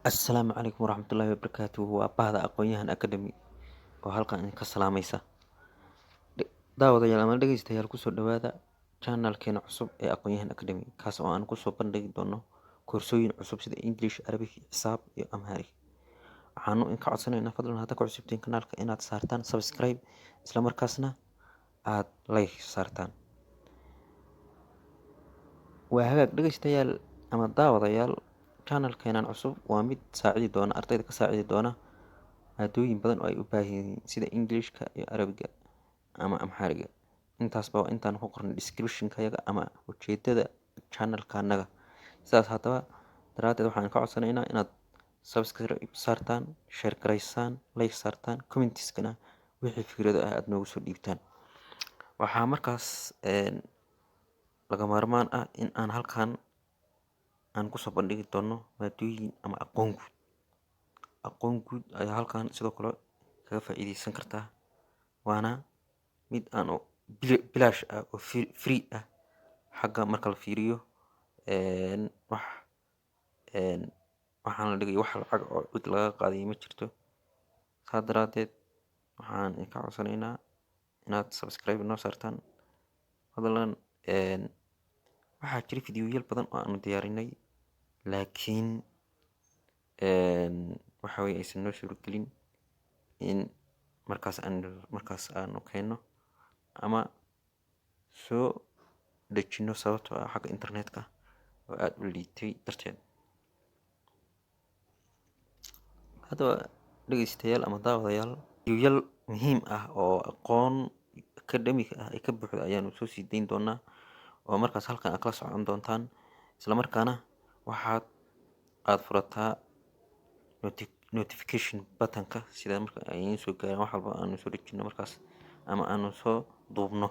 Assalaamu calaykum waraxmatullaahi wabarakaatuh. Waa Bahda Aqoonyahan Academy oo halkan idinka salaamaysa. Daawadayaal ama dhegeystayaal kusoo dhawaada channelkeena cusub ee Aqoonyahan Academy, kaas oo aan kusoo bandhigi doono koorsooyin cusub sida English, Arabic, Xisaab iyo Amharic. Waxaanu idinka codsanaynaa fadlan hadda ku cusubtiin kanaalka inaad saartaan subscribe, isla markaasna aad like saartaan. Waa hagaag dhegeystayaal ama daawadayaal, channelkeenan cusub waa mid saacidi doona ardayda ka saacidi doona maadooyin badan oo ay u baahan yihiin sida Englishka iyo Arabiga ama Amhariga. Intaasba waa intaan ku qornay description-kayaga ama ujeedada channelkanaga. Sidaas haddaba daraadeed waxaan ka codsanaynaa inaad subscribe saartaan, share garaysaan, like saartaan, commentiskana wixii fikrado ah aad noogu soo dhiibtaan. Waxaa markaas laga maarmaan ah in aan halkan aan kusoo bandhigi doono maadooyin ama aqoon guud ayaa halkan sidoo kale kaga faa'iideysan kartaa. Waana mid aan bilaash ah oo free ah xagga marka la fiiriyo waxaan la dhigay wax lacag oo cid laga qaaday ma jirto. Saa daraadeed waxaan idinka codsanaynaa inaad subscribe noo saartaan fadlan. Waxaa jira fiidiyoyaal badan oo aanu diyaarinay laakiin waxa way aysan noo suuragelin in markaas aanu keeno ama soo dejino sababtoo ah xagga internetka oo aad u liitay darteed. Haddaba dhegeystayaal ama daawadayaal, fiidiyoyaal muhiim ah oo aqoon academic ah ay ka buuxdo ayaanu soo sii dayn doonaa oo markaas halkan aad kala socon doontaan. Isla markaana aad furataa notification button-ka sida marka ay soo gaaraan wax walba aanu soo dejino markaas ama aanu soo duubno.